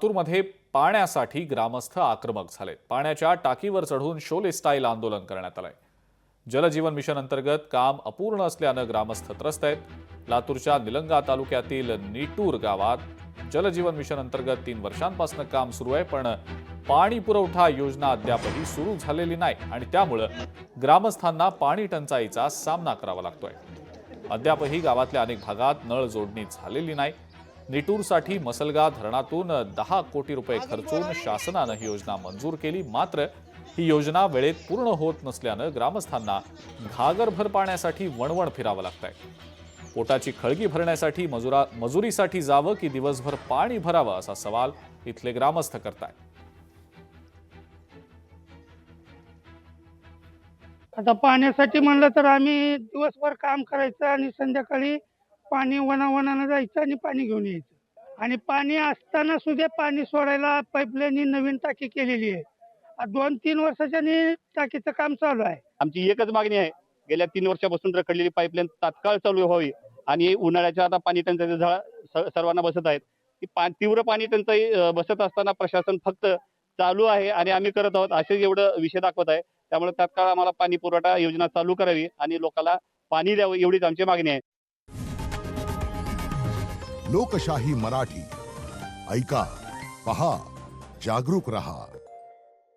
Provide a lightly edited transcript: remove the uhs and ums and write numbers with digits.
लातूरमध्ये पाण्यासाठी ग्रामस्थ आक्रमक झाले। पाण्याच्या टाकीवर चढून शोले स्टाईल आंदोलन करण्यात आलंय। जलजीवन मिशन अंतर्गत काम अपूर्ण असल्याने ग्रामस्थ त्रस्त आहेत। लातूरच्या निलंगा तालुक्यातील नीटूर गावात जलजीवन मिशन अंतर्गत 3 वर्षांपासून काम सुरू आहे, पण पाणी पुरवठा योजना अद्यापही सुरू झालेली नाही आणि त्यामुळे ग्रामस्थांना पाणी टंचाईचा सामना करावा लागतोय। अद्यापही गावातल्या अनेक भागात नळ जोडणी झालेली नाही। निटूरसाठी मसलगा धरणातून 10 कोटी रुपये खर्चून शासनाने ही योजना मंजूर केली, मात्र ही योजना वेळेत पूर्ण होत नसल्याने ग्रामस्थांना घागरभर पाण्यासाठी वणवण फिरावं लागतंय। पोटाची खळगी भरण्यासाठी मजुरीसाठी जावं की दिवसभर पाणी भरावं असा सवाल इथले ग्रामस्थ करतायत। आता पाण्यासाठी म्हणलं तर आम्ही दिवसभर काम करायचं आणि संध्याकाळी पाणी वनावनानं जायचं आणि पाणी घेऊन यायचं। आणि पाणी असताना सुद्धा पाणी सोडायला पाईपलाईन नवीन टाकी केलेली आहे। 2-3 वर्षांनी टाकीचं काम चालू आहे। आमची एकच मागणी आहे, गेल्या 3 वर्षापासून रखडलेली पाईपलाईन तात्काळ चालू व्हावी आणि उन्हाळ्याच्या आता पाणी टंचाईचा झळा सर्वांना बसत आहेत। तीव्र पाणी टंचाई बसत असताना प्रशासन फक्त चालू आहे आणि आम्ही करत आहोत असे एवढं विषय दाखवत आहे। त्यामुळे तात्काळ आम्हाला पाणी पुरवठा योजना चालू करावी आणि लोकांना पाणी द्यावं एवढीच आमची मागणी आहे। लोकशाही मराठी ऐका, पहा, जागरूक रहा।